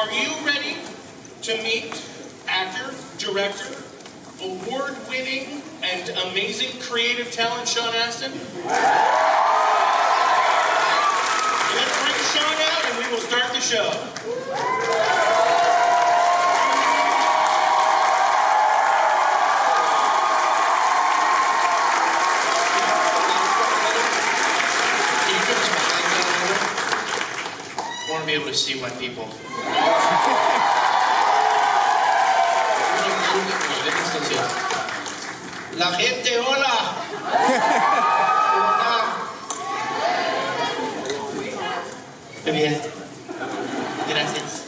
Are you ready to meet actor, director, award-winning, and amazing creative talent, Sean Astin? Let's bring Sean out and we will start the show. I want to be able to see my people. La gente, hola. Muy bien. Gracias.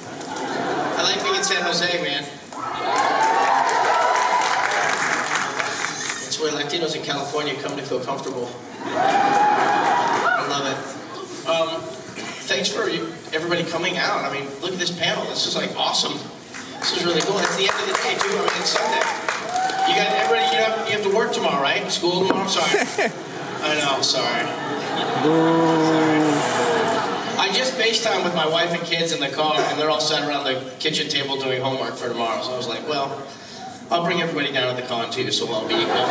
I like being in San Jose, man. It's where Latinos in California come to feel comfortable. I love it. Thanks for everybody coming out. I mean, look at this panel. This is like awesome. This is really cool. It's the end of the day, too. I mean, it's Sunday. You got everybody, you have to work tomorrow, right? School tomorrow? Sorry. I know, I'm sorry. I just FaceTime with my wife and kids in the car, and they're all sat around the kitchen table doing homework for tomorrow. So I was like, well, I'll bring everybody down to the con, too, so I'll be equal.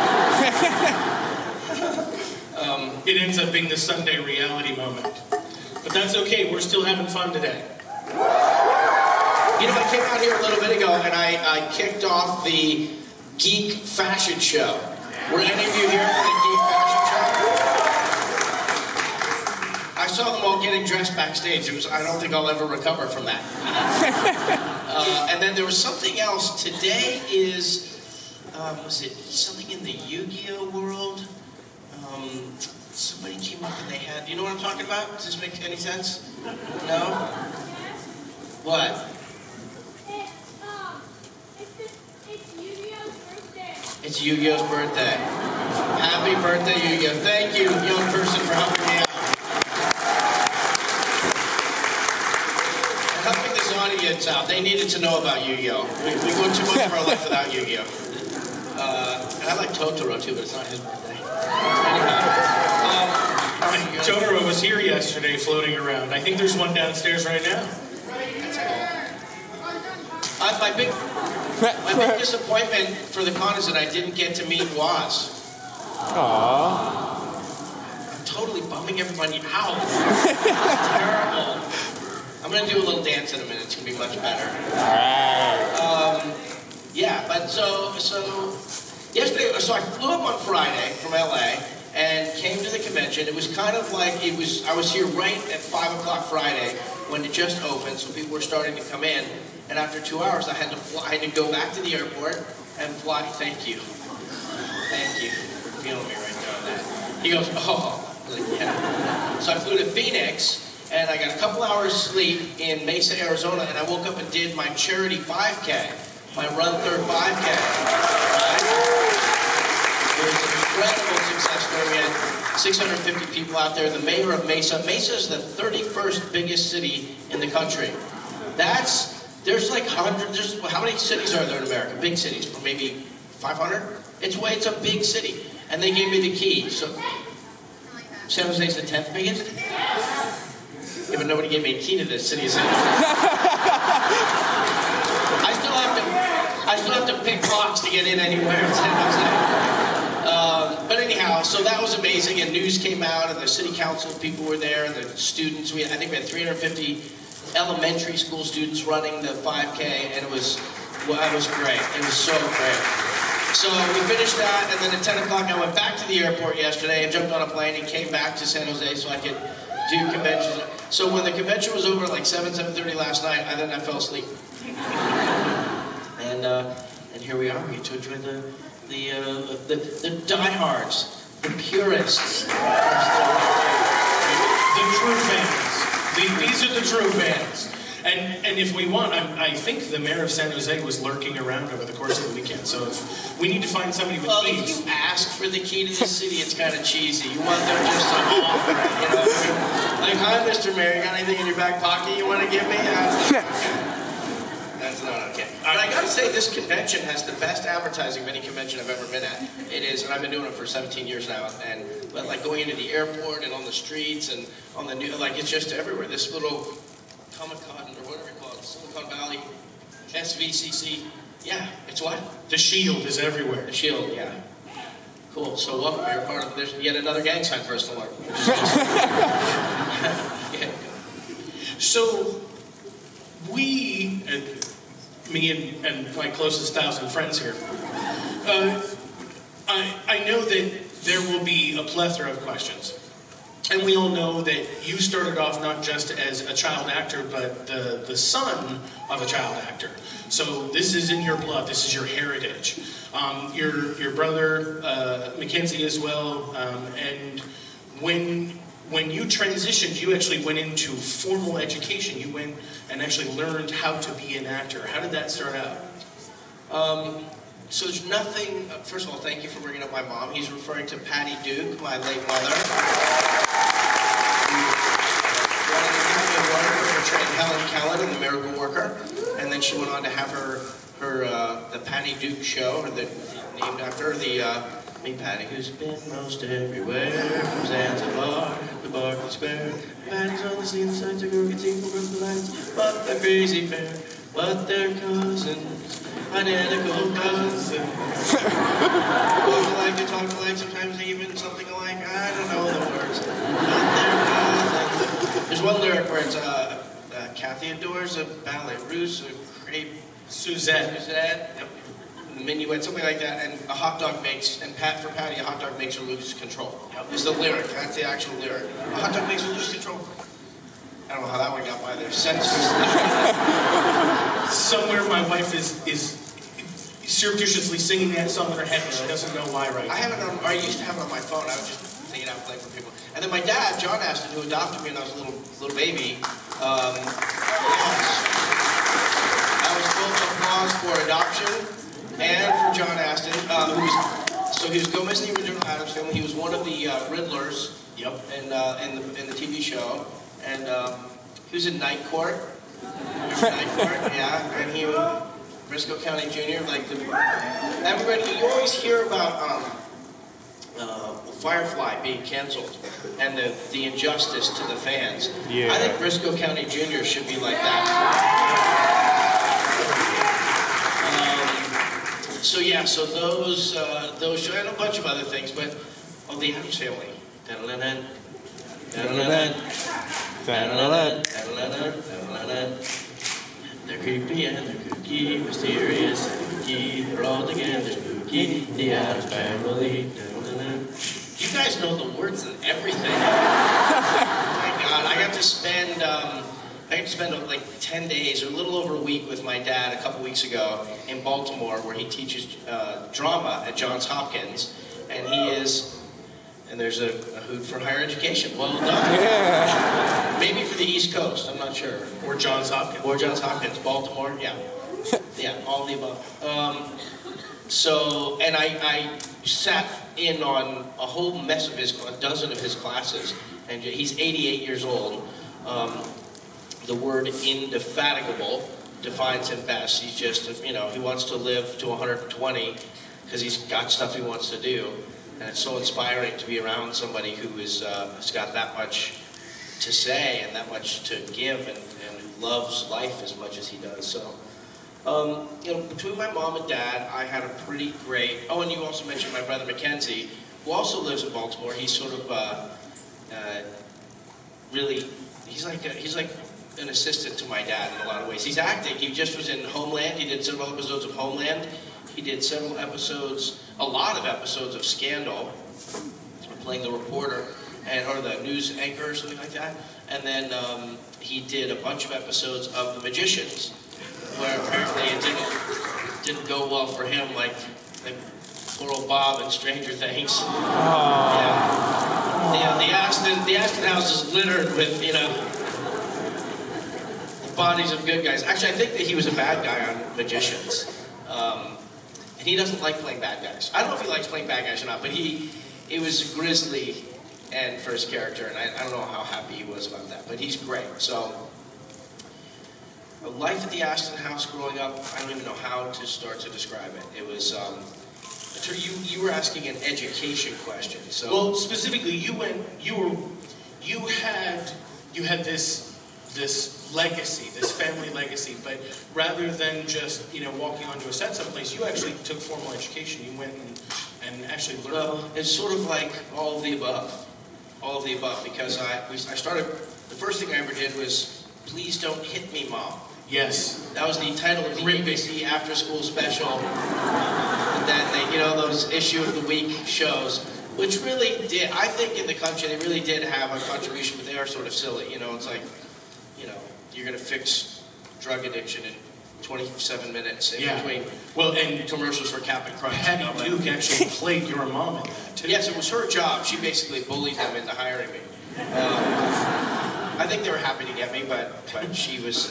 It ends up being the Sunday reality moment. But that's okay, we're still having fun today. You know, I came out here a little bit ago and I kicked off the Geek Fashion Show. Were any of you here for the Geek Fashion Show? I saw them all getting dressed backstage. I don't think I'll ever recover from that. And then there was something else. Today is, was it something in the Yu-Gi-Oh world? Somebody came up and they had, you know what I'm talking about? Does this make any sense? No? What? It's Yu-Gi-Oh's birthday. Happy birthday, Yu-Gi-Oh! Thank you, young person, for helping me out. And helping this audience out. They needed to know about Yu-Gi-Oh! We go too much of our life without Yu-Gi-Oh! And I like Totoro too, but it's not his birthday. Anyhow, Totoro was here yesterday floating around. I think there's one downstairs right now. My big disappointment for the con is that I didn't get to meet Waz. Aww. I'm totally bumming everybody out. It's terrible. I'm going to do a little dance in a minute. It's going to be much better. Yeah, but so yesterday, so I flew up on Friday from LA and came to the convention. It was kind of like, I was here right at 5 o'clock Friday when it just opened, so people were starting to come in. And after 2 hours, I had to go back to the airport and fly. Thank you for feeling me right there on that. He goes, oh, I was like, yeah. So I flew to Phoenix, and I got a couple hours sleep in Mesa, Arizona, and I woke up and did my charity 5K, my Run Third 5K. It was an incredible success story. We had 650 people out there. The mayor of Mesa. Mesa is the 31st biggest city in the country. There's like hundreds, how many cities are there in America? Big cities, maybe 500? It's a big city. And they gave me the key. So, San Jose's the 10th biggest? Yeah, but nobody gave me a key to this city of San Jose. I still have to pick locks to get in anywhere in San Jose. But anyhow, so that was amazing, and news came out, and the city council people were there, and the students, I think we had 350 elementary school students running the 5K, and it was great. It was so great. So we finished that, and then at 10 o'clock I went back to the airport yesterday and jumped on a plane and came back to San Jose so I could do conventions. So when the convention was over at like 7:30 last night, I fell asleep. And here we are. We get to enjoy the diehards, the purists. The true fans. These are the true fans. And if we want, I think the mayor of San Jose was lurking around over the course of the weekend. So if we need to find somebody with keys. If you ask for the key to the city, it's kind of cheesy. You want them just to offer it, you know? Like, hi, Mr. Mayor, you got anything in your back pocket you want to give me? That's not okay. But I got to say, this convention has the best advertising of any convention I've ever been at. It is, and I've been doing it for 17 years now. But like going into the airport and on the streets and on the new, like it's just everywhere. This little Comic-Con or whatever you call it, Silicon Valley, SVCC. Yeah, it's what? The shield is everywhere. The Shield, yeah. Cool, so welcome, you're part of, there's yet another gang sign for us to learn. Yeah. So, we, me and my closest 1,000 friends here, I know that there will be a plethora of questions. And we all know that you started off not just as a child actor, but the son of a child actor. So this is in your blood, this is your heritage. Your brother, Mackenzie as well, and when you transitioned, you actually went into formal education. You went and actually learned how to be an actor. How did that start out? So there's nothing, first of all, thank you for bringing up my mom. He's referring to Patty Duke, my late mother. Portrayed Helen Keller in The Miracle Worker, and then she went on to have her the Patty Duke show, or named after her, me Patty, who's been most everywhere, from Zanzibar to Berkeley Square. Patty's on the scene, signs are going to from the lights, but they're crazy fair, but they're cousins, identical cousins. Walk alike, they talk alike, sometimes they even something alike, I don't know the words, but they're cousins. There's one lyric where it's, Kathy adores a ballet russe, a crepe, Suzette, yep. The minuet, something like that, and a hot dog makes, and for Patty, a hot dog makes her lose control. Yep. Is the lyric, that's the actual lyric. A hot dog makes her lose control. I don't know how that one got by there. Somewhere my wife is surreptitiously singing that song in her head, and she doesn't know why right now. I have it on, I used to have it on my phone, I would just sing it out playing for people. And then my dad, John Astin, who adopted me when I was a little baby, I was full of applause for adoption and for John Astin, so he was Gomez in the original Addams Family. He was one of the Riddlers. Yep. In the TV show, and he was in Night Court. Night Court, yeah, and he was Briscoe County Jr. Like everybody, you always hear about Firefly being canceled and the injustice to the fans. Yeah. I think Briscoe County Jr. should be like that. So yeah, so those shows, and a bunch of other things, but the Addams Family. Da-da-da-da, da-da-da-da, da-da-da-da, da-da-da-da. They're creepy and they're kooky, mysterious and kooky. They're all together spooky. The Addams Family. Da-da-da-da. You guys know the words and everything. Oh my God, I got to spend like 10 days, or a little over a week, with my dad a couple weeks ago in Baltimore, where he teaches drama at Johns Hopkins, and he is. And there's a hoot for higher education. Well done. Yeah. Maybe for the East Coast, I'm not sure. Or Johns Hopkins. Or Johns Hopkins, Baltimore, yeah. Yeah, all of the above. So, and I sat in on a whole mess of a dozen of his classes, and he's 88 years old. The word indefatigable defines him best. He's just, he wants to live to 120 because he's got stuff he wants to do. And it's so inspiring to be around somebody who has got that much to say and that much to give, and who loves life as much as he does. So, between my mom and dad, I had a pretty great. Oh, and you also mentioned my brother Mackenzie, who also lives in Baltimore. He's sort of really. He's like an assistant to my dad in a lot of ways. He's acting. He just was in Homeland. He did several episodes of Homeland. He did a lot of episodes of Scandal, playing the reporter, or the news anchor or something like that. And then he did a bunch of episodes of The Magicians, where apparently it didn't go well for him, like poor old Bob in Stranger Things. Yeah. The Astin house is littered with, the bodies of good guys. Actually, I think that he was a bad guy on Magicians. And he doesn't like playing bad guys. I don't know if he likes playing bad guys or not, but it was a grisly end for his character, and I don't know how happy he was about that, but he's great. So, life at the Astin house growing up, I don't even know how to start to describe it. It was, you were asking an education question. So, well, specifically, you had this this legacy, this family legacy. But rather than just walking onto a set someplace, you actually took formal education. You went and actually learned. Well, it's sort of like all of the above. All of the above, because I started, the first thing I ever did was, Please Don't Hit Me, Mom. Yes. That was the title of the ABC after school special that they, those issue of the week shows, which really did, I think in the country, they really did have a contribution, but they are sort of silly. It's like, you're going to fix drug addiction in 27 minutes in between and commercials for Cap and Crunch. Patty Duke actually played your mom in that, too. Yes, it was her job. She basically bullied them into hiring me. I think they were happy to get me, but she was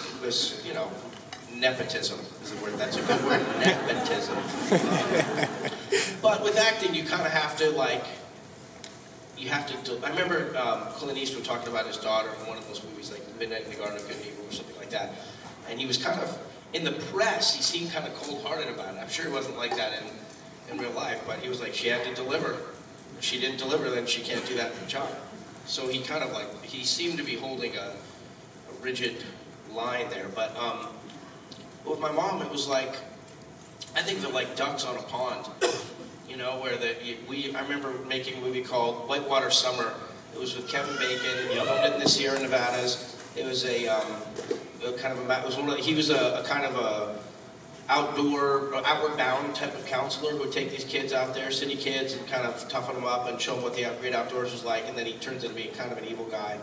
nepotism is the word. That's a good word, nepotism. But with acting, you kind of have to, I remember Clint Eastwood talking about his daughter in one of those movies, like Midnight in the Garden of Good and Evil or something like that. And he was kind of, in the press, he seemed kind of cold-hearted about it. I'm sure he wasn't like that in real life, but he was like, she had to deliver. If she didn't deliver, then she can't do that job. So he kind of he seemed to be holding a rigid line there. But with my mom, it was like, I think they're like ducks on a pond, where I remember making a movie called Whitewater Summer. It was with Kevin Bacon, filmed it in the Sierra Nevadas. It was he was a kind of a outward bound type of counselor who would take these kids out there, city kids, and kind of toughen them up and show them what the great outdoors was like, and then he turns into being kind of an evil guy,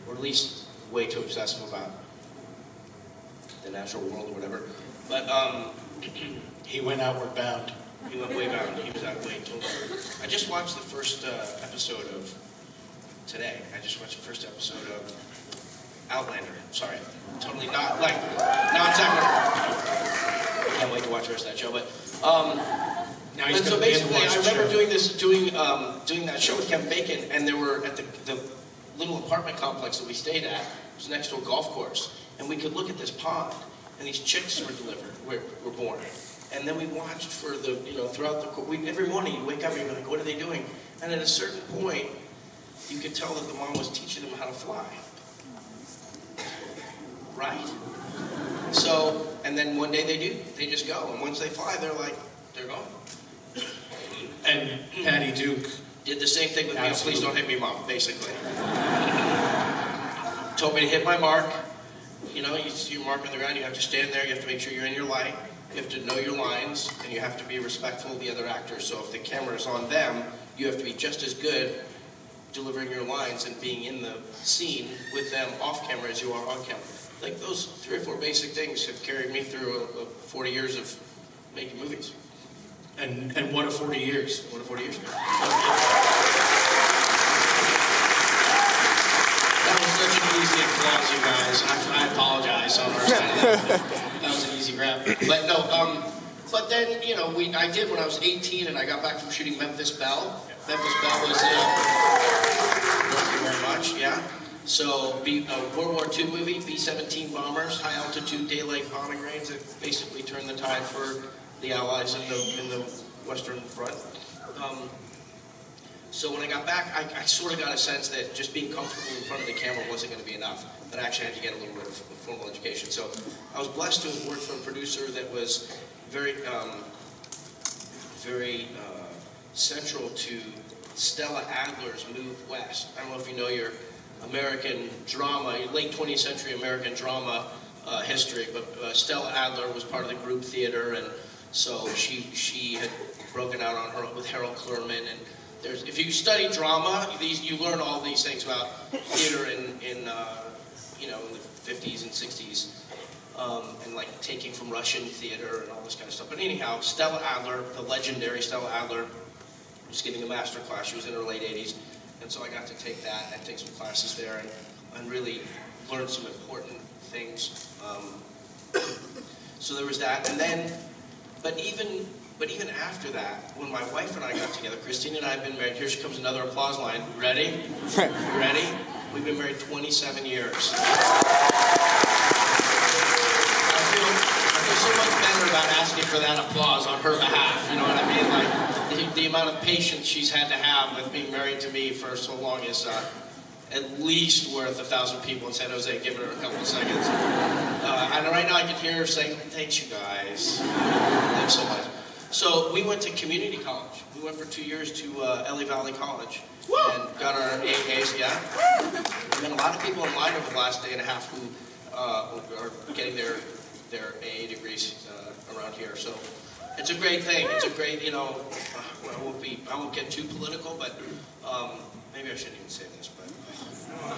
or at least way too obsessive about the natural world or whatever. But he went outward bound. He went way bound. He was out way too long. I just watched the first episode of today. I just watched the first episode of Outlander. Sorry, totally not exactly. I can't wait to watch the rest of that show. But now he's so basically, I remember doing that show with Kevin Bacon, and there were at the little apartment complex that we stayed at. It was next to a golf course, and we could look at this pond, and these chicks were born. And then we watched for throughout the every morning you wake up and you're like, what are they doing? And at a certain point, you could tell that the mom was teaching them how to fly. Right? So, and then one day they just go. And once they fly, they're gone. And Patty Duke did the same thing with me. Please don't hit me, Mom, basically. Told me to hit my mark. You see your mark on the ground, you have to stand there, you have to make sure you're in your light, you have to know your lines, and you have to be respectful of the other actors. So if the camera is on them, you have to be just as good delivering your lines and being in the scene with them off camera as you are on camera. Like those 3 or 4 basic things have carried me through 40 years of making movies. And what a 40 years. What a 40 years. That was such an easy applause, you guys. I apologize on our side. That was an easy grab. But no, but then, I did when I was 18 and I got back from shooting Memphis Belle. Memphis Belle was, thank you very much, yeah. So, World War II movie, B-17 bombers, high altitude daylight bombing range that basically turned the tide for the Allies in the Western Front. So when I got back, I sort of got a sense that just being comfortable in front of the camera wasn't going to be enough, that I actually had to get a little bit of formal education. So I was blessed to have worked for a producer that was very, very central to Stella Adler's move west. I don't know if you know your American drama, late 20th century American drama history, but Stella Adler was part of the group theater, and so she had broken out on her with Harold Clurman. And if you study drama, you learn all these things about theater in the 50s and 60s, and like taking from Russian theater and all this kind of stuff. But anyhow, Stella Adler, the legendary Stella Adler, was giving a master class. She was in her late 80s. And so I got to take that and take some classes there and really learn some important things. So there was that. And then, but even after that, when my wife and I got together, Christine and I have been married. Here comes another applause line. Ready? Ready? We've been married 27 years. I feel so much better about asking for that applause on her behalf. You know what I mean? Like the amount of patience she's had to have with being married to me for so long is at least worth 1,000 people in San Jose giving her a couple of seconds. And right now I can hear her saying, thanks you guys. Thanks so much. So we went to community college. We went for 2 years to LA Valley College and got our AAs, yeah. There's been a lot of people in line over the last day and a half who are getting their AA degrees around here. So it's a great thing. It's a great, you know, I won't get too political, but maybe I shouldn't even say this, but.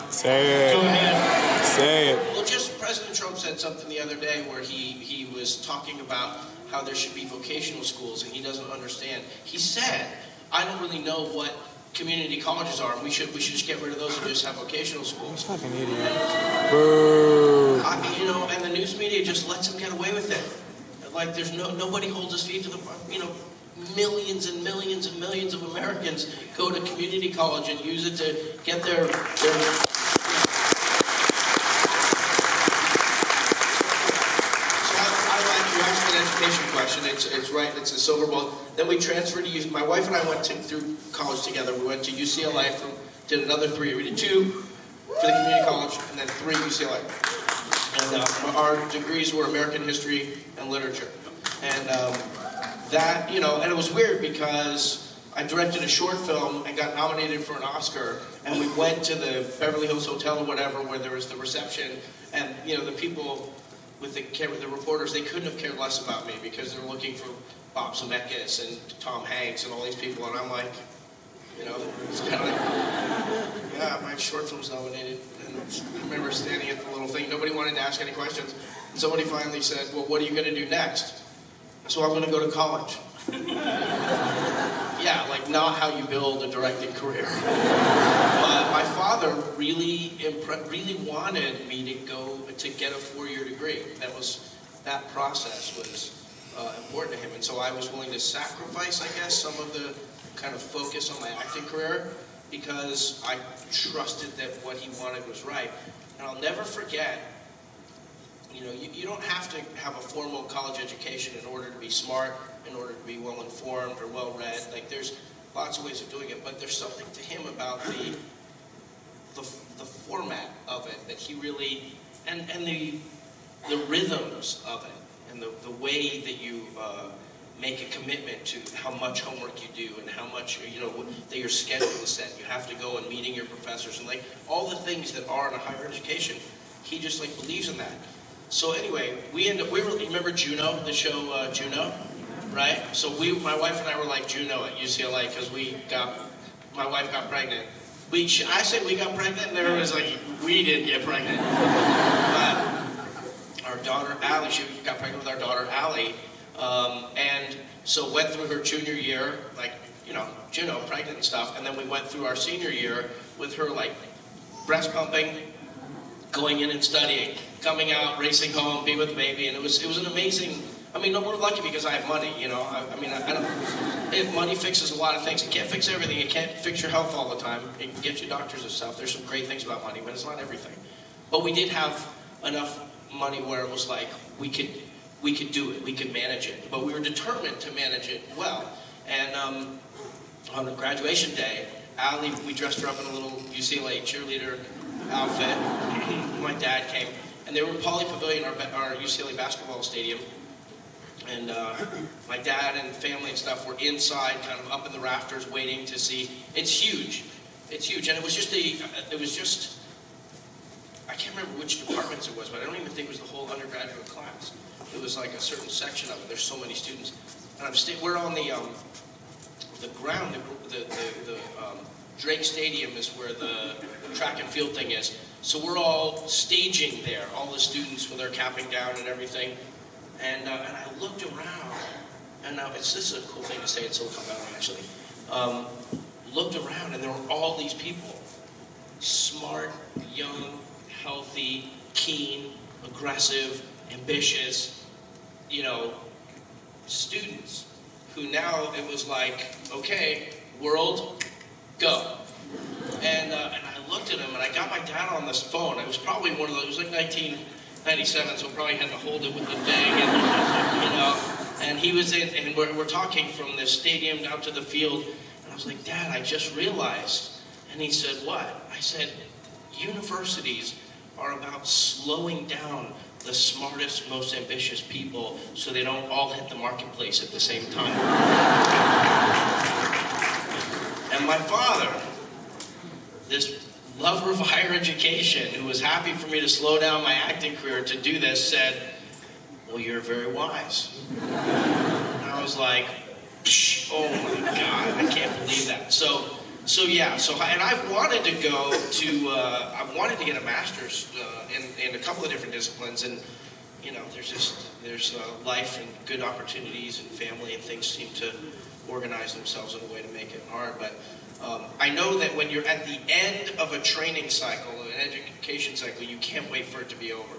Say it. Go ahead. Say it. Well, just President Trump said something the other day where he was talking about how there should be vocational schools, and he doesn't understand. He said, I don't really know what community colleges are, and we should just get rid of those and just have vocational schools. Fucking idiot. Boo. You know, and the news media just lets him get away with it. Like there's nobody holds his feet to the, you know, millions and millions and millions of Americans go to community college and use it to get their you asked an education question. It's right. It's a silver bullet. Then we transferred to UCLA. My wife and I went through college together. We went to UCLA. Did another 3. We did 2 for the community college, and then 3 UCLA. And our degrees were American history and literature. And that, you know, and it was weird because I directed a short film and got nominated for an Oscar, and we went to the Beverly Hills Hotel or whatever where there was the reception, and you know the people with the reporters, they couldn't have cared less about me because they're looking for Bob Zemeckis and Tom Hanks and all these people, and I'm like, you know, it's kind of like, yeah, my short film's nominated, and I remember standing at the little thing, nobody wanted to ask any questions, and somebody finally said, well, what are you going to do next? So I'm going to go to college. Yeah, like not how you build a directing career. But my father really wanted me to go to get a 4-year degree. That process was important to him, and so I was willing to sacrifice, I guess, some of the kind of focus on my acting career because I trusted that what he wanted was right. And I'll never forget. You know, you don't have to have a formal college education in order to be smart, in order to be well-informed or well-read. Like, there's lots of ways of doing it, but there's something to him about the format of it that he really, and the rhythms of it, and the way that you make a commitment to how much homework you do and how much, you know, that your schedule is set. You have to go and meeting your professors and like all the things that are in a higher education. He just like believes in that. So anyway, we remember Juno, the show Juno, right? So my wife and I were like Juno at UCLA because my wife got pregnant. I said we got pregnant, and everyone was like, we didn't get pregnant. But our daughter Allie, she got pregnant with our daughter Allie, and so went through her junior year, like, you know, Juno, pregnant and stuff, and then we went through our senior year with her like breast pumping, going in and studying, coming out, racing home, be with the baby, and it was an amazing. I mean, we're lucky because I have money, you know. I mean, I don't. Money fixes a lot of things. It can't fix everything. It can't fix your health all the time. It can get you doctors and stuff. There's some great things about money, but it's not everything. But we did have enough money where it was like we could do it. We could manage it. But we were determined to manage it well. And on the graduation day, Allie, we dressed her up in a little UCLA cheerleader outfit. My dad came, and they were in Pauley Pavilion, our UCLA basketball stadium. And my dad and family and stuff were inside, kind of up in the rafters, waiting to see. It's huge. It's huge. And it was just, I can't remember which departments it was, but I don't even think it was the whole undergraduate class. It was like a certain section of it. There's so many students. And we're on the ground, the Drake Stadium is where the track and field thing is. So we're all staging there, all the students with their capping down and everything. And I looked around, and this is a cool thing to say in Silicon Valley, actually. Looked around, and there were all these people. Smart, young, healthy, keen, aggressive, ambitious, you know, students who now it was like, okay, world, go. And I looked at him, and I got my dad on this phone. It was probably one of those, it was like 1997, so probably had to hold it with the thing, and, you know, and he was in, and we're talking from the stadium down to the field, and I was like, Dad, I just realized. And he said, what? I said, universities are about slowing down the smartest, most ambitious people so they don't all hit the marketplace at the same time. And my father, this lover of higher education, who was happy for me to slow down my acting career to do this, said, well, you're very wise. And I was like, oh my God, I can't believe that. And I've wanted to go to, I wanted to get a master's in a couple of different disciplines, and you know, there's life and good opportunities and family and things seem to organize themselves in a way to make it hard. But I know that when you're at the end of a training cycle, an education cycle, you can't wait for it to be over.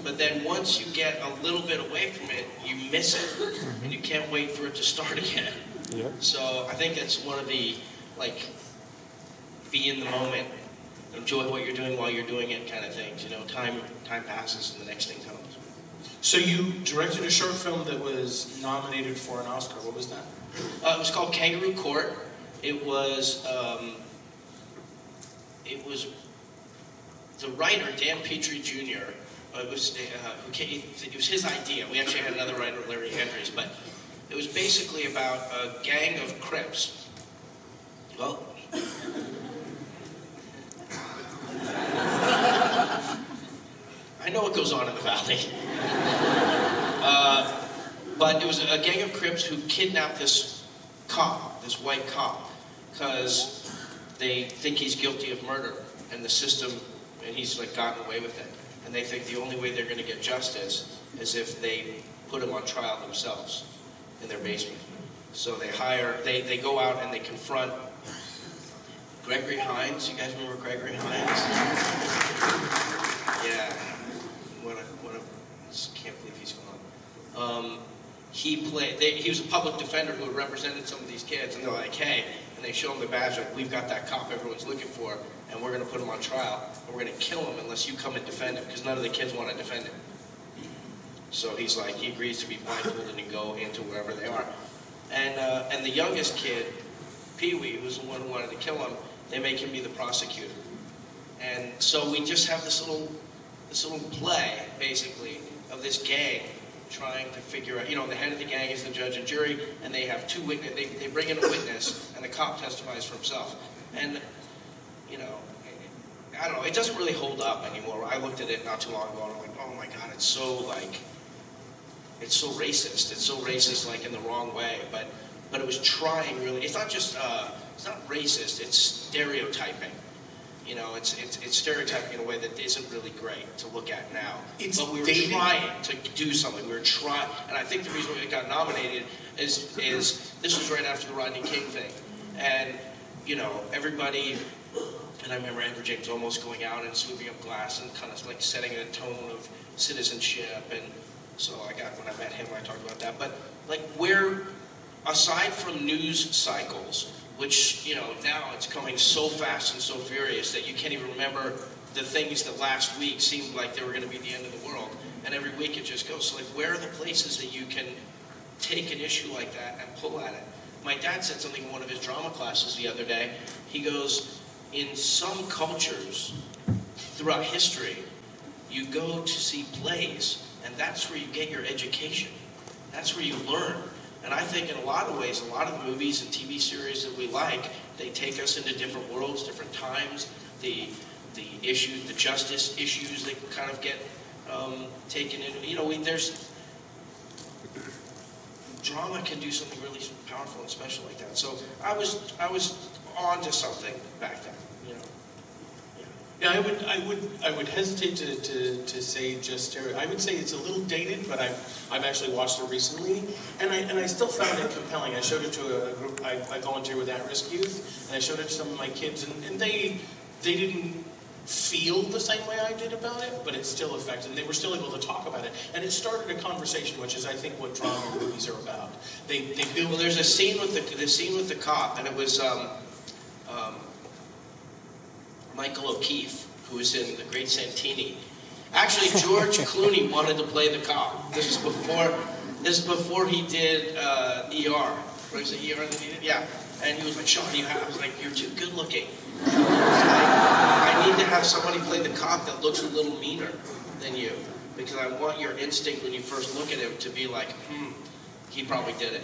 But then once you get a little bit away from it, you miss it, and you can't wait for it to start again. Yeah. So I think that's one of the, like, be in the moment, enjoy what you're doing while you're doing it kind of things. You know, time passes and the next thing comes. So you directed a short film that was nominated for an Oscar. What was that? It was called Kangaroo Court. It was the writer, Dan Petrie Jr., it was his idea. We actually had another writer, Larry Andrews, but it was basically about a gang of Crips. Well, I know what goes on in the valley. But it was a gang of Crips who kidnapped this cop, this white cop, because they think he's guilty of murder, and the system, and he's like gotten away with it. And they think the only way they're going to get justice is if they put him on trial themselves in their basement. So they go out and they confront Gregory Hines. You guys remember Gregory Hines? Yeah. I can't believe he's gone. He was a public defender who had represented some of these kids, and they're like, hey, and they show him the badge, like, we've got that cop everyone's looking for, and we're going to put him on trial, and we're going to kill him unless you come and defend him, because none of the kids want to defend him. So he's like, he agrees to be blindfolded and go into wherever they are. And the youngest kid, Pee-wee, who's the one who wanted to kill him, they make him be the prosecutor. And so we just have this little play, basically, of this gang trying to figure out, you know, the head of the gang is the judge and jury, and they have two witnesses, they bring in a witness, and the cop testifies for himself. And, you know, I don't know, it doesn't really hold up anymore. I looked at it not too long ago, and I'm like, oh my God, it's so racist. It's so racist, like, in the wrong way, but it was trying really, it's not just, it's not racist, it's stereotyping. You know, it's stereotyping in a way that isn't really great to look at now. But we were trying to do something. We were trying, and I think the reason we got nominated is this was right after the Rodney King thing, and you know, everybody. And I remember Andrew James almost going out and sweeping up glass and kind of like setting a tone of citizenship. And so when I met him, I talked about that. But like, aside from news cycles, which, you know, now it's coming so fast and so furious that you can't even remember the things that last week seemed like they were going to be the end of the world. And every week it just goes. So, like, where are the places that you can take an issue like that and pull at it? My dad said something in one of his drama classes the other day. He goes, in some cultures throughout history, you go to see plays, and that's where you get your education. That's where you learn. And I think in a lot of ways, a lot of the movies and TV series that we like, they take us into different worlds, different times. The issues, the justice issues that kind of get taken in. You know, there's drama can do something really powerful and special like that. So I was on to something back then. You know. Yeah, I would hesitate to say just stereo. I would say it's a little dated, but I've actually watched it recently, and I still found it compelling. I showed it to a group. I volunteer with at-risk youth, and I showed it to some of my kids, and they didn't feel the same way I did about it, but it still affected. They were still able to talk about it, and it started a conversation, which is I think what drama movies are about. They build. Well, there's a scene with the cop, and it was. Michael O'Keefe, who was in The Great Santini. Actually, George Clooney wanted to play the cop. This is before he did ER. Was it ER that he did? Yeah. And he was like, Sean, I was like, you're too good looking. I need to have somebody play the cop that looks a little meaner than you, because I want your instinct when you first look at him to be like, he probably did it,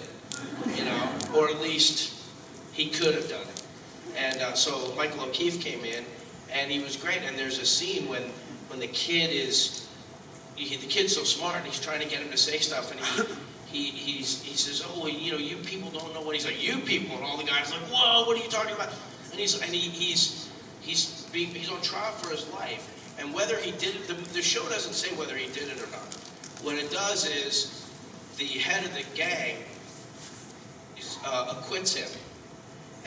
you know, or at least he could have done it. And so Michael O'Keefe came in, and he was great. And there's a scene when the kid is, the kid's so smart, and he's trying to get him to say stuff, and he says, oh, you know, you people don't know what he's like. You people, and all the guys are like, whoa, what are you talking about? And he's on trial for his life. And whether he did it, the show doesn't say whether he did it or not. What it does is the head of the gang acquits him.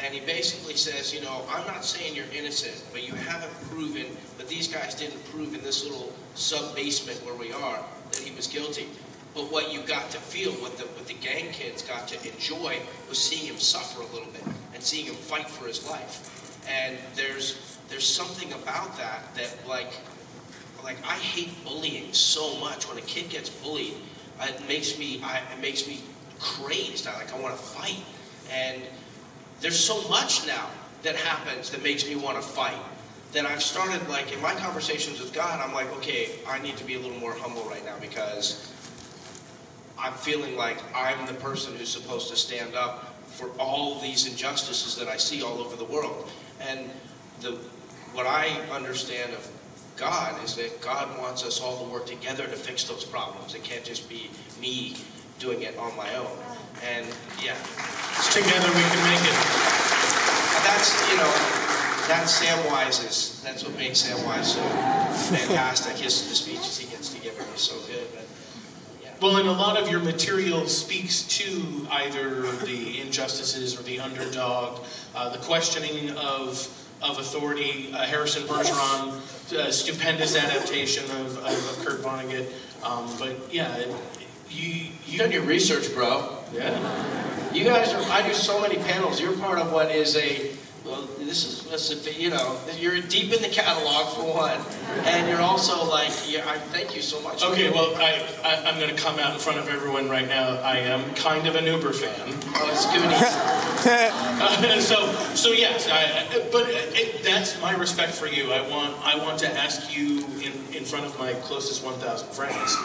And he basically says, you know, I'm not saying you're innocent, but you haven't proven, but these guys didn't prove in this little sub-basement where we are that he was guilty. But what you got to feel, what the gang kids got to enjoy, was seeing him suffer a little bit and seeing him fight for his life. And there's something about that like I hate bullying so much. When a kid gets bullied, it makes me crazed. I want to fight. And there's so much now that happens that makes me want to fight, that I've started, like, in my conversations with God, I'm like, okay, I need to be a little more humble right now, because I'm feeling like I'm the person who's supposed to stand up for all these injustices that I see all over the world. And what I understand of God is that God wants us all to work together to fix those problems. It can't just be me doing it on my own. And yeah, Together we can make it. that's, you know, that's Samwise's. That's what makes Samwise so fantastic. The speeches he gets to give are so good. But, yeah. Well, and a lot of your material speaks to either the injustices or the underdog, the questioning of authority. Harrison Bergeron, stupendous adaptation of Kurt Vonnegut. But yeah, You've done your research, bro. Yeah. You guys are, I do so many panels. You're part of what is you know, you're deep in the catalog for one. And you're also like, I thank you so much. Okay, well, I'm going to come out in front of everyone right now. I am kind of an Uber fan. Oh, it's Goonies. So yes, that's my respect for you. I want to ask you in front of my closest 1,000 friends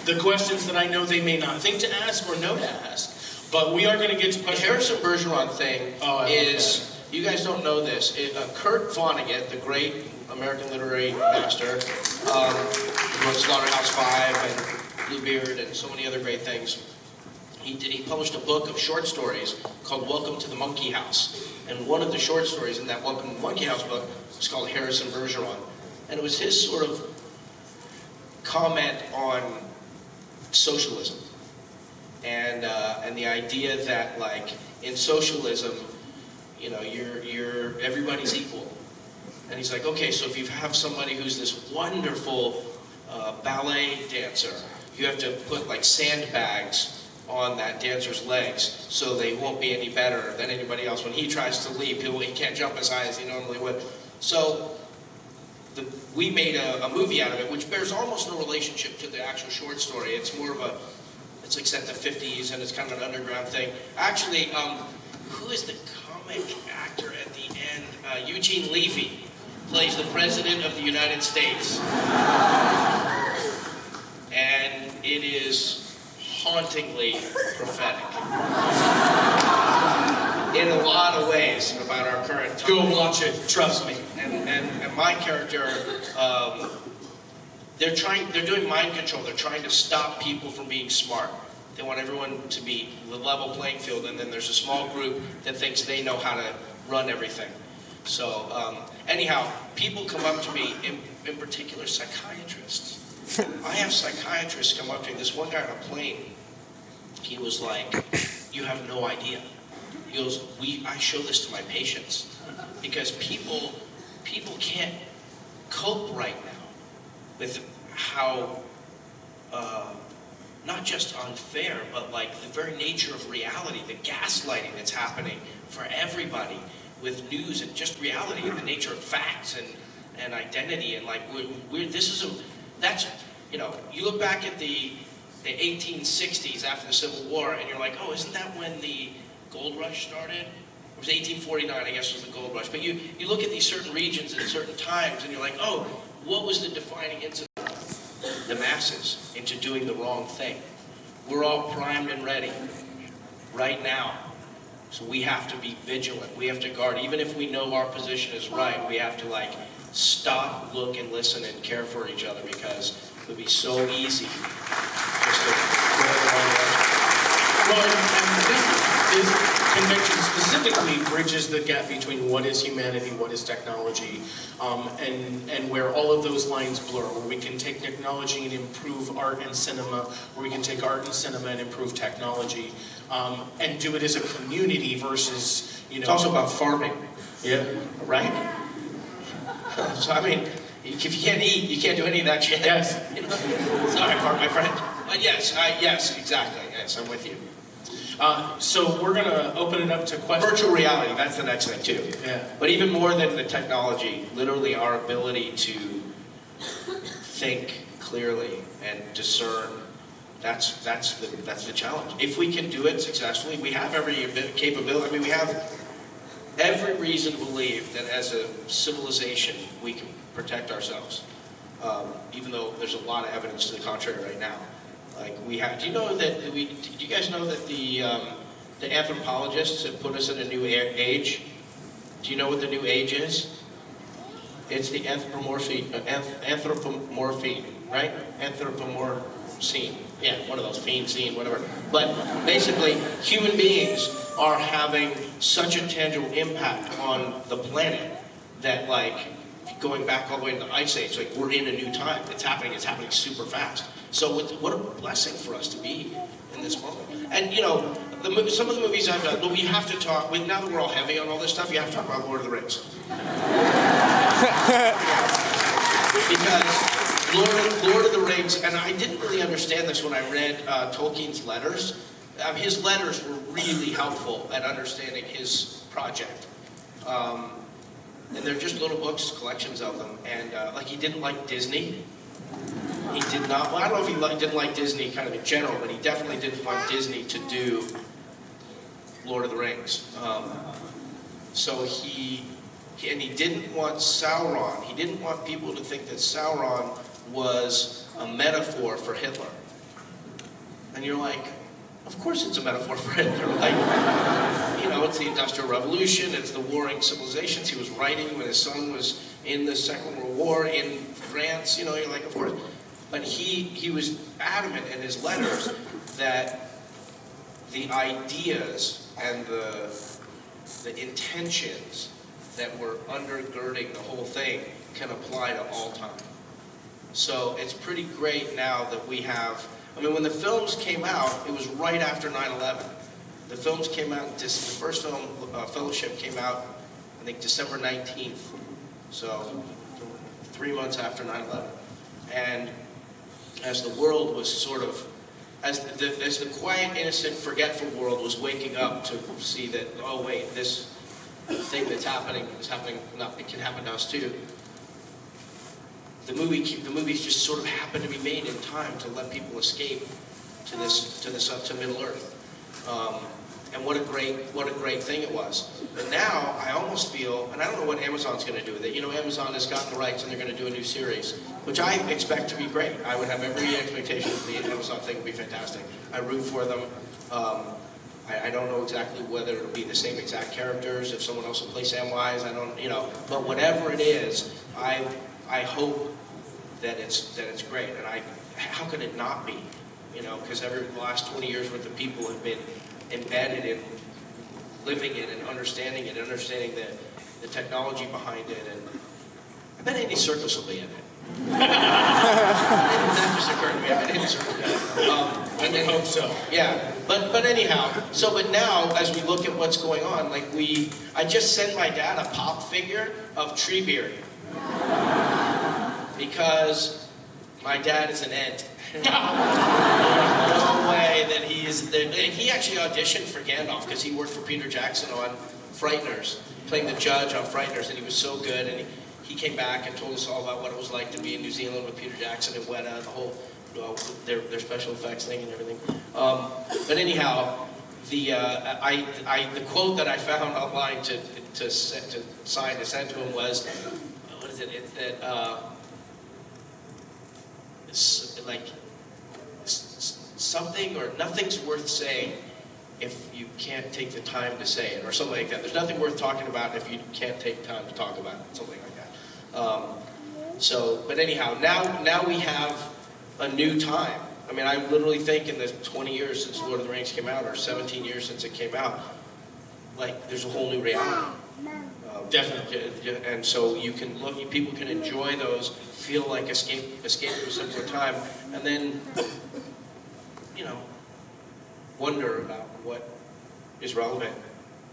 the questions that I know they may not think to ask or know to ask. But we are going to get to The questions. Harrison Bergeron thing is, you guys don't know this, Kurt Vonnegut, the great American literary master, who wrote Slaughterhouse-Five and Bluebeard and so many other great things, he published a book of short stories called Welcome to the Monkey House. And one of the short stories in that Welcome to the Monkey House book was called Harrison Bergeron. And it was his sort of comment on socialism. And the idea that, like, in socialism, you know, everybody's equal. And he's like, okay, so if you have somebody who's this wonderful ballet dancer, you have to put like sandbags on that dancer's legs so they won't be any better than anybody else. When he tries to leap, he can't jump as high as he normally would. So we made a movie out of it, which bears almost no relationship to the actual short story. It's more of it's like set in the 50s, and it's kind of an underground thing. Actually, who is the comic actor at the end? Eugene Levy plays the President of the United States. And it is hauntingly prophetic. In a lot of ways about our current time. Go watch it, trust me. And my character, they're doing mind control. They're trying to stop people from being smart. They want everyone to be the level playing field, and then there's a small group that thinks they know how to run everything. So anyhow, people come up to me, in particular psychiatrists. I have psychiatrists come up to me. This one guy on a plane, he was like, you have no idea. He goes, I show this to my patients because people can't cope right now with how, not just unfair, but like the very nature of reality, the gaslighting that's happening for everybody with news and just reality and the nature of facts and identity and like that's, you know, you look back at the 1860s after the Civil War and you're like, oh, isn't that when the gold rush started? It was 1849, I guess, was the gold rush. But you look at these certain regions at certain times, and you're like, oh, what was the defining incident? The masses into doing the wrong thing. We're all primed and ready right now. So we have to be vigilant. We have to guard. Even if we know our position is right, we have to like stop, look, and listen and care for each other, because it would be so easy just to go the wrong way. Well, and this convention specifically bridges the gap between what is humanity, what is technology, and where all of those lines blur, where we can take technology and improve art and cinema, where we can take art and cinema and improve technology, and do it as a community versus, you know... It's also about farming. Yeah. Right? So, I mean, if you can't eat, you can't do any of that shit. Yes. You know? Sorry, my friend. Yes, exactly. Yes, I'm with you. So we're going to open it up to questions. Virtual reality, that's the next thing too. Yeah. But even more than the technology, literally our ability to think clearly and discern, that's the challenge. If we can do it successfully, we have every capability. I mean, we have every reason to believe that as a civilization, we can protect ourselves. Even though there's a lot of evidence to the contrary right now. Like we have. Do you know that do you guys know that the anthropologists have put us in a new age? Do you know what the new age is? It's the anthropomorphy, right? Anthropomorphine. Yeah, one of those, fiend, scene, whatever. But basically, human beings are having such a tangible impact on the planet that, like, going back all the way to the Ice Age, like, we're in a new time. It's happening super fast. So what a blessing for us to be in this moment. And, you know, some of the movies I've done, we have to talk, now that we're all heavy on all this stuff, you have to talk about Lord of the Rings. Because Lord of the Rings, and I didn't really understand this when I read Tolkien's letters. His letters were really helpful at understanding his project. And they're just little books, collections of them. And like, he didn't like Disney. He did not, well, I don't know if he didn't like Disney kind of in general, but he definitely didn't want Disney to do Lord of the Rings. So he didn't want Sauron. He didn't want people to think that Sauron was a metaphor for Hitler. And you're like, of course it's a metaphor for Hitler. Like, you know, it's the Industrial Revolution, it's the warring civilizations he was writing when his son was in the Second World War in France. You know, you're like, of course. But he was adamant in his letters that the ideas and the intentions that were undergirding the whole thing can apply to all time. So it's pretty great now that we have, I mean, when the films came out, it was right after 9/11. The films came out, the first film, Fellowship, came out, I think, December 19th. So 3 months after 9/11. And as the world was sort of, as the quiet, innocent, forgetful world was waking up to see that, oh wait, this thing that's happening is happening, it can happen to us too. The movies just sort of happened to be made in time to let people escape to Middle Earth. And what a great thing it was. But now I almost feel, and I don't know what Amazon's going to do with it. You know, Amazon has gotten the rights and they're going to do a new series, which I expect to be great. I would have every expectation that the Amazon thing would be fantastic. I root for them. I don't know exactly whether it'll be the same exact characters, if someone else will play Samwise, I don't, you know. But whatever it is, I hope that it's great. And how could it not be? You know, because the last 20 years worth of people have been embedded in living it and understanding the technology behind it. And I bet Andy Serkis will be in it. That just occurred to me. I bet Andy Serkis. I hope so. Yeah, but anyhow, but now as we look at what's going on, like I just sent my dad a pop figure of Treebeard because my dad is an ent. No way that he is. He actually auditioned for Gandalf because he worked for Peter Jackson on Frighteners, playing the judge on Frighteners, and he was so good. And he came back and told us all about what it was like to be in New Zealand with Peter Jackson and Weta, the whole their special effects thing and everything. But anyhow, the quote that I found online to send to him was, what is it? It's that something or nothing's worth saying if you can't take the time to say it, or something like that. There's nothing worth talking about if you can't take time to talk about it, something like that. But anyhow, now we have a new time. I mean, I literally think in the 20 years since Lord of the Rings came out, or 17 years since it came out, like, there's a whole new reality. Definitely. And so you can people can enjoy those, feel like escape to a simpler time, and then, wonder about what is relevant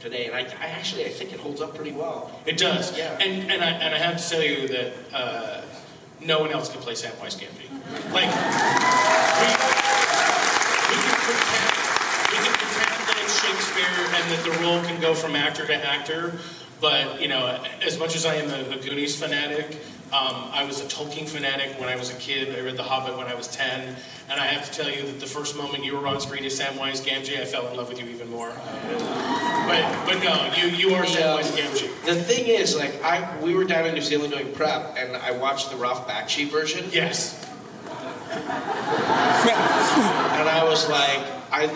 today. And I think it holds up pretty well. It does. Yeah. And I have to tell you that no one else can play Samwise Gamgee. Like, we can pretend that it's Shakespeare and that the role can go from actor to actor, but, as much as I am a Goonies fanatic, I was a Tolkien fanatic when I was a kid. I read The Hobbit when I was 10, and I have to tell you that the first moment you were on screen as Samwise Gamgee, I fell in love with you even more. But no, you are Samwise Gamgee. The thing is, like, we were down in New Zealand doing prep, and I watched the Ralph Bakshi version. Yes. And I was like, I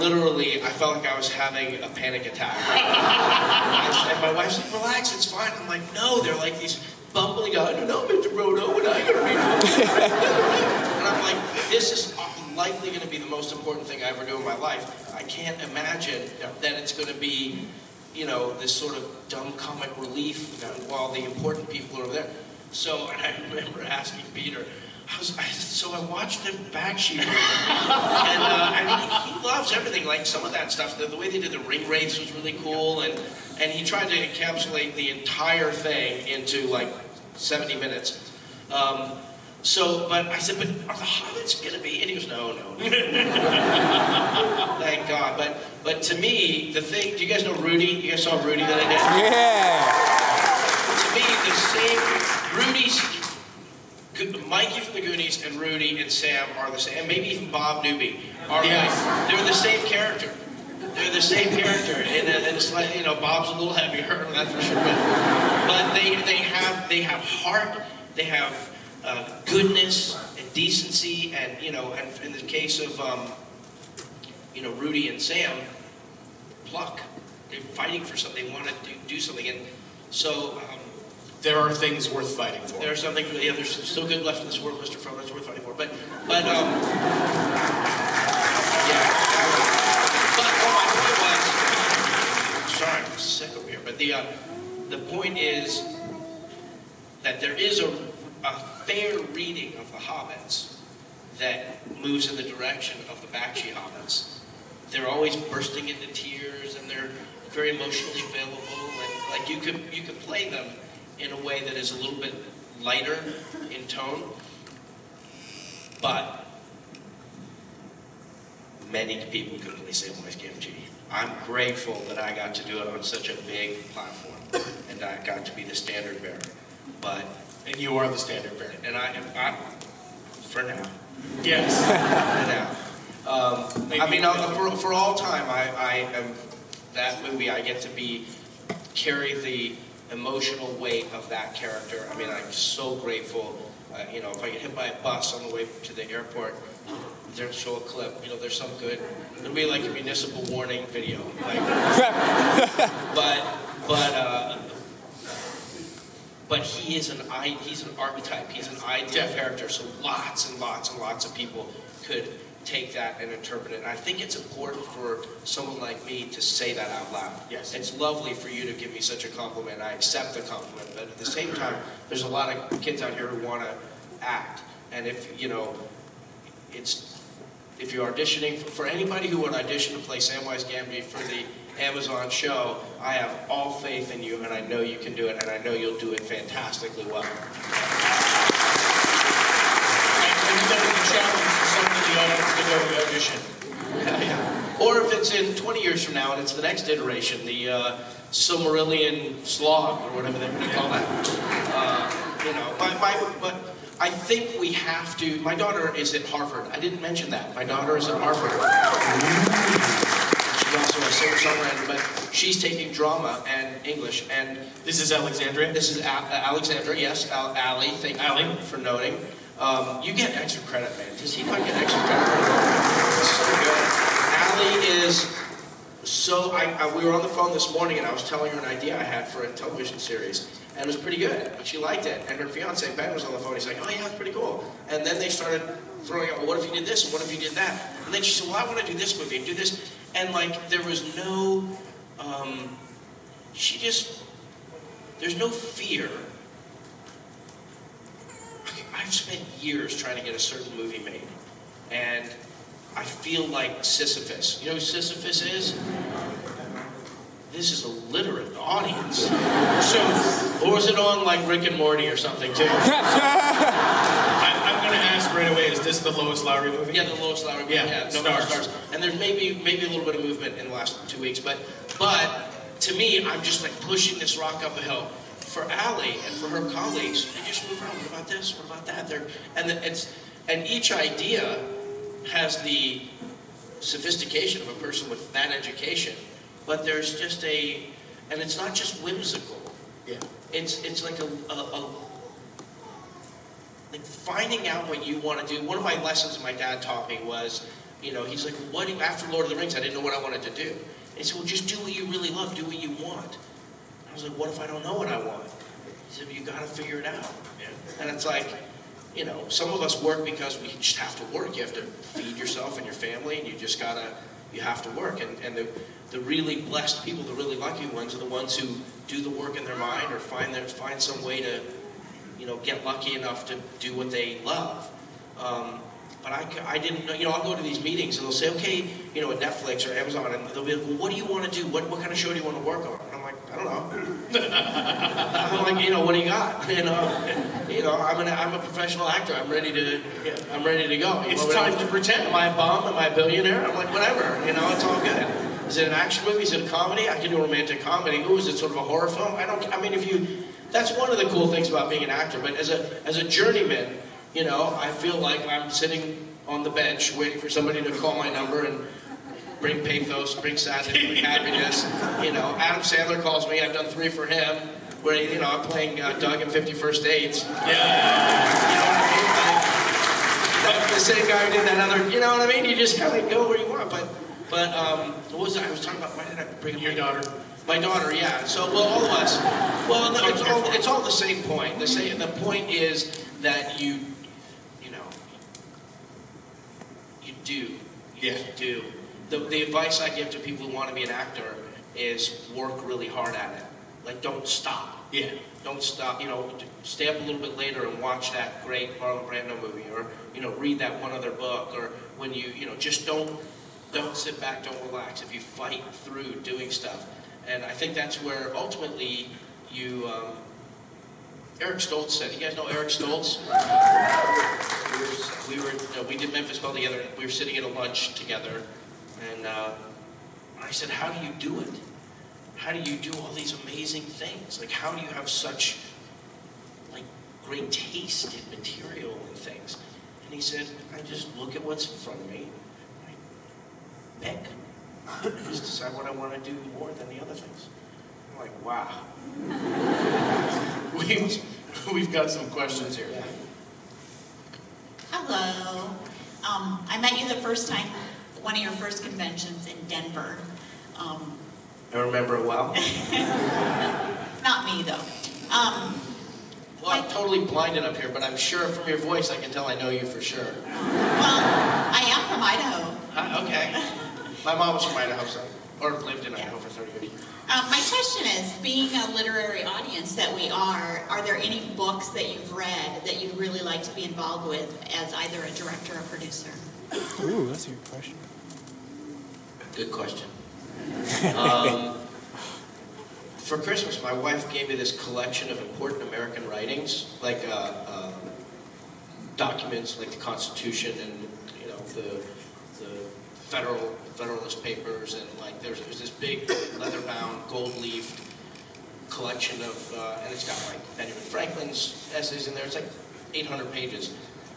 felt like I was having a panic attack. And my wife's like, relax, it's fine. I'm like, no, they're like these bumbling, I don't know, Mr. Brodo, what I gotta be doing? And I'm like, this is likely going to be the most important thing I ever do in my life. I can't imagine that it's going to be, this sort of dumb comic relief while the important people are over there. So, and I remember asking Peter, so I watched the Bakshi version, and he loves everything, like some of that stuff. The way they did the ring wraiths was really cool, and he tried to encapsulate the entire thing into like 70 minutes. But I said, but are the hobbits going to be? And he goes, no. Thank God. But to me, the thing, do you guys know Rudy? You guys saw Rudy that I did? Yeah. To me, the same, Mikey from the Goonies and Rudy and Sam are the same, and maybe even Bob Newby are. Yes. They're the same character. They're the same character, and it's like, Bob's a little heavier, that's for sure. But they have heart, they have goodness and decency, and and in the case of Rudy and Sam, pluck. They're fighting for something. They want to do something, and so. There are things worth fighting for. There's something, there's still good left in this world, Mr. Fro, that's worth fighting for. But my point was, sorry, I'm sick over here, but the point is that there is a fair reading of the Hobbits that moves in the direction of the Bakshi Hobbits. They're always bursting into tears, and they're very emotionally available, and like you could play them in a way that is a little bit lighter in tone, but many people couldn't play Samwise Gamgee. I'm grateful that I got to do it on such a big platform, and I got to be the standard bearer. And you are the standard bearer. And I for now. Yes. For now. For all time, I am that movie. I get to carry the emotional weight of that character. I mean, I'm so grateful. If I get hit by a bus on the way to the airport, they'll show a clip. There's some good. It'll be like a municipal warning video. But he's an archetype. He's an ideal character. So lots and lots and lots of people could take that and interpret it. And I think it's important for someone like me to say that out loud. Yes. It's lovely for you to give me such a compliment. I accept the compliment, but at the same time, there's a lot of kids out here who want to act. And if you're auditioning for anybody who would audition to play Samwise Gamgee for the Amazon show, I have all faith in you, and I know you can do it, and I know you'll do it fantastically well. Audition. Yeah. Or if it's in 20 years from now and it's the next iteration, the Silmarillion slog, or whatever they call that. But I think we have to. My daughter is at Harvard. I didn't mention that. My daughter is at Harvard. She's also a singer-songwriter, but she's taking drama and English. And This is Alexandria? this is Alexandra, yes, Allie, thank you for noting. You get extra credit, man. Does he not get extra credit? This is so good. Allie is so, we were on the phone this morning and I was telling her an idea I had for a television series. And it was pretty good. And she liked it. And her fiance, Ben, was on the phone. He's like, oh yeah, it's pretty cool. And then they started throwing out, well, what if you did this? And what if you did that? And then she said, well, I want to do this movie and do this. And like, there was no, there's no fear. I've spent years trying to get a certain movie made. And I feel like Sisyphus. You know who Sisyphus is? This is a literate audience. So, or was it on like Rick and Morty or something too? I'm going to ask right away, is this the Lois Lowry movie? Yeah, the Lois Lowry movie. Yeah, no stars. And there's maybe a little bit of movement in the last 2 weeks, but to me, I'm just like pushing this rock up a hill. For Allie and for her colleagues, they just move around. What about this? What about that? And each idea has the sophistication of a person with that education, but there's just and it's not just whimsical. Yeah. It's like like finding out what you want to do. One of my lessons my dad taught me was, he's like, after Lord of the Rings, I didn't know what I wanted to do. And he said, well, just do what you really love, do what you want. I was like, what if I don't know what I want? He said, you got to figure it out. Yeah. And it's like, some of us work because we just have to work. You have to feed yourself and your family, and you have to work. And the really blessed people, the really lucky ones, are the ones who do the work in their mind or find some way to, get lucky enough to do what they love. But I didn't know, I'll go to these meetings and they'll say, okay, at Netflix or Amazon, and they'll be like, well, what do you want to do? What kind of show do you want to work on? And I'm like, I don't know. I'm like, what do you got? I'm a professional actor. I'm ready to go. It's time to pretend. Am I a bum? Am I a billionaire? I'm like, whatever. It's all good. Is it an action movie? Is it a comedy? I can do a romantic comedy. Ooh, is it sort of a horror film? That's one of the cool things about being an actor. But as a journeyman, I feel like I'm sitting on the bench waiting for somebody to call my number and bring pathos, bring sadness, bring happiness. Adam Sandler calls me. I've done 3 for him. Where I'm playing Doug in 50 First Dates. Yeah. Like the same guy who did that other. You know what I mean? You just kind of go where you want. But what was I was talking about? Why did I bring up Your daughter? My daughter, yeah. So, all of us. Well, no, it's all the same point. The point is that you do. You do. The advice I give to people who want to be an actor is work really hard at it. Like, don't stop. Yeah. Don't stop. Stay up a little bit later and watch that great Marlon Brando movie, or read that one other book, or when just don't sit back, don't relax. If you fight through doing stuff, and I think that's where ultimately you. Eric Stoltz said, you guys know Eric Stoltz? We did Memphis Belle together. We were sitting at a lunch together, and I said, how do you do it? How do you do all these amazing things? Like, how do you have such great taste in material and things? And he said, I just look at what's in front of me, I pick. I just decide what I want to do more than the other things. I'm like, wow. We've got some questions here. Yeah. Hello. I met you the first time, one of your first conventions in Denver. I remember it well. Not me, though. Well, I'm totally blinded up here, but I'm sure from your voice I can tell I know you for sure. Well, I am from Idaho. Okay. My mom was from Idaho, or lived in Idaho for 30 years. My question is, being a literary audience that we are there any books that you've read that you'd really like to be involved with as either a director or producer? Ooh, that's a good question. Good question. For Christmas, my wife gave me this collection of important American writings, like documents like the Constitution and the Federalist Papers, and there's this big leather-bound, gold-leafed collection of, and it's got Benjamin Franklin's essays in there. It's 800 pages,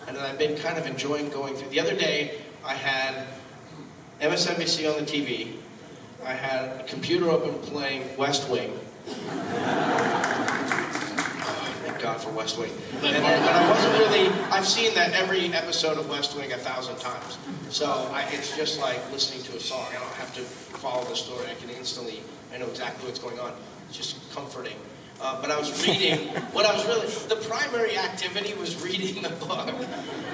and then I've been kind of enjoying going through. The other day, I had MSNBC on the TV, I had a computer open playing West Wing. Thank God for West Wing. And I wasn't really, I've seen that every episode of West Wing 1,000 times. So it's just like listening to a song. I don't have to follow the story. I can instantly, I know exactly what's going on. It's just comforting. But I was reading, the primary activity was reading the book.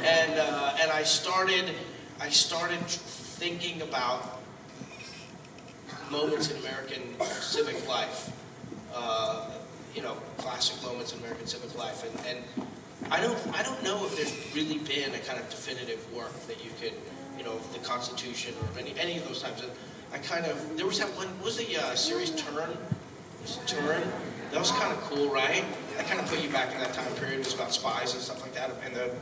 And I started thinking about moments in American civic life. Classic moments in American civic life. And I don't know if there's really been a kind of definitive work that you could, the Constitution or any of those times. And there was that one, was the series Turn? Turn? That was kind of cool, right? That kind of put you back in that time period. It was about spies and stuff like that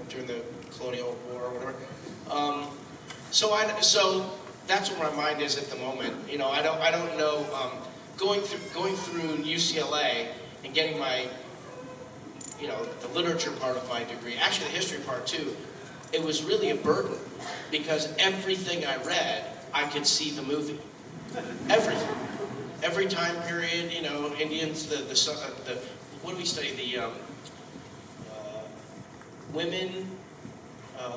during the colonial war or whatever. So that's where my mind is at the moment. I don't know. Going through UCLA and getting my, the literature part of my degree, actually the history part too, it was really a burden because everything I read, I could see the movie. Everything. Every time period, Indians, what do we study? The women,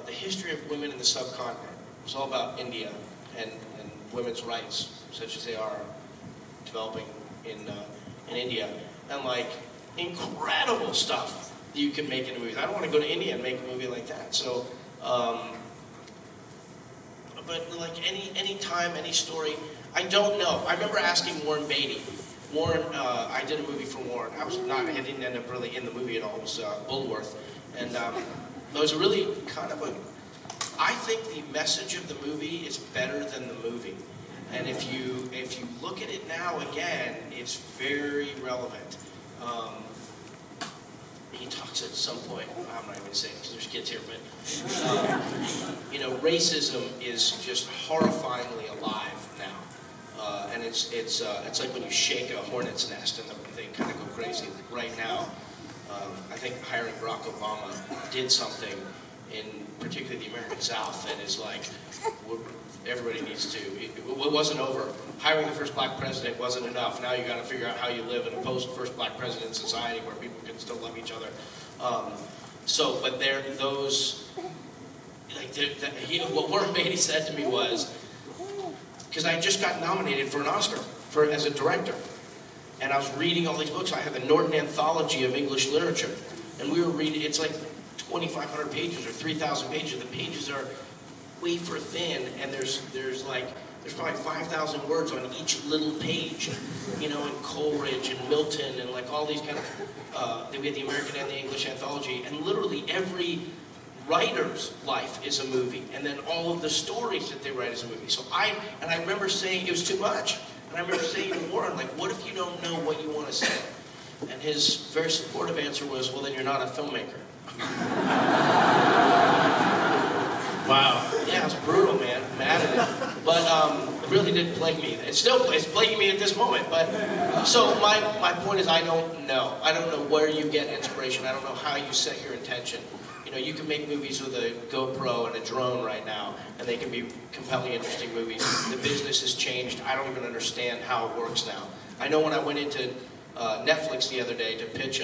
the history of women in the subcontinent. It was all about India and women's rights, such as they are developing in India. And incredible stuff that you can make in a movie. I don't want to go to India and make a movie like that. So, but any time, any story, I don't know. I remember asking Warren Beatty. Warren, I did a movie for Warren. I didn't end up really in the movie at all. It was Bulworth. And it was really kind of I think the message of the movie is better than the movie. And if you look at it now again, it's very relevant. He talks at some point, I'm not even saying because there's kids here, but racism is just horrifyingly alive now. And it's like when you shake a hornet's nest and they kind of go crazy. Right now, I think hiring Barack Obama did something in particularly the American South that is everybody needs to. It wasn't over. Hiring the first black president wasn't enough. Now you got to figure out how you live in a post-first black president society where people can still love each other. But there, those, what Warren Beatty said to me was, because I just got nominated for an Oscar as a director, and I was reading all these books. I have the Norton Anthology of English Literature, and we were reading. It's like 2,500 pages or 3,000 pages. The pages are wafer thin, and there's probably 5,000 words on each little page, in Coleridge and Milton and all these kind of, we had the American and the English anthology, and literally every writer's life is a movie, and then all of the stories that they write is a movie. So I remember saying it was too much, and I remember saying to Warren, what if you don't know what you want to say? And his very supportive answer was, well, then you're not a filmmaker. Wow. Yeah, it's brutal, man. I'm mad at it. But it really did plague me. It's plaguing me at this moment. But so my point is I don't know. I don't know where you get inspiration. I don't know how you set your intention. You can make movies with a GoPro and a drone right now, and they can be compelling, interesting movies. The business has changed. I don't even understand how it works now. I know when I went into Netflix the other day to pitch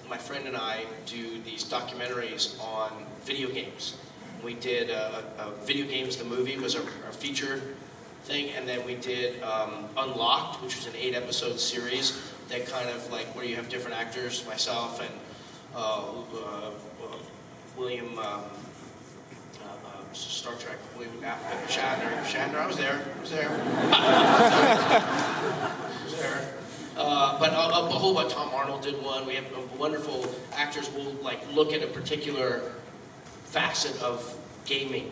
my friend and I do these documentaries on video games. We did Video Games the Movie was our feature thing, and then we did Unlocked, which was an 8-episode series that kind of where you have different actors, myself and William, Star Trek, William Shatner, I was there. But a whole bunch, Tom Arnold did one. We have wonderful actors will look at a particular facet of gaming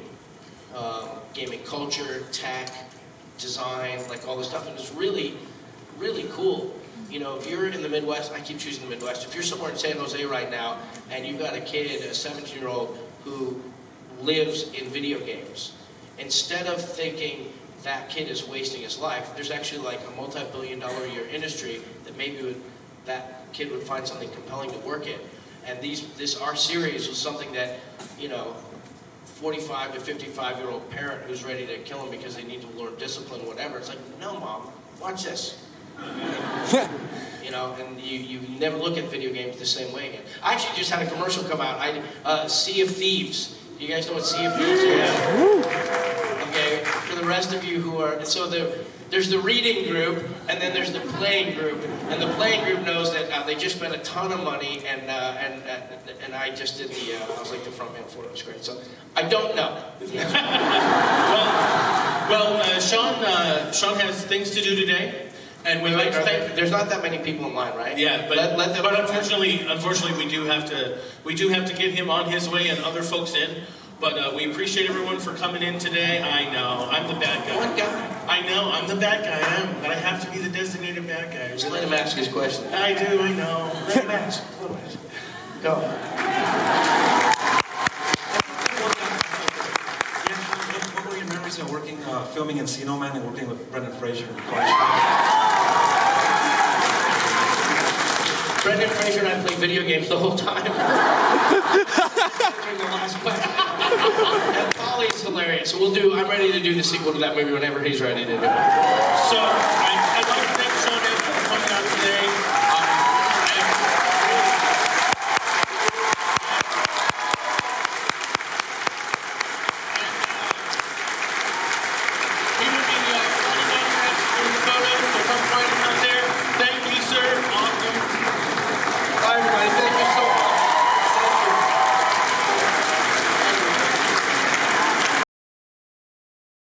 culture, tech, design, all this stuff, and it's really, really cool. If you're in the Midwest, I keep choosing the Midwest. If you're somewhere in San Jose right now, and you've got a kid, a 17-year-old, who lives in video games, instead of thinking that kid is wasting his life, there's actually a multi-billion-dollar a year industry that maybe that kid would find something compelling to work in. And our series was something that, 45 to 55-year-old parent who's ready to kill him because they need to learn discipline or whatever. It's like, no, Mom, watch this. You know, and you never look at video games the same way again. I actually just had a commercial come out. Sea of Thieves. You guys know what Sea of Thieves is? Okay, for the rest of you who are, so there's the reading group, and then there's the playing group. And the playing group knows that they just spent a ton of money, and I just did I was like the front man for it. It was great. So I don't know. Sean has things to do today. And we like there's not that many people in line, right? Yeah, but unfortunately, we do have to get him on his way and other folks in. But we appreciate everyone for coming in today. I know I'm the bad guy. What guy? I know I'm the bad guy. But I have to be the designated bad guy. Just let him ask his question. I do. I know. Let him ask. Go. What were your memories of working, filming in Encino Man and working with Brendan Fraser? Brendan Fraser and I played video games the whole time. During the last question. And Polly's hilarious. So I'm ready to do the sequel to that movie whenever he's ready to do it. So I'd like to thank Sean for coming out today.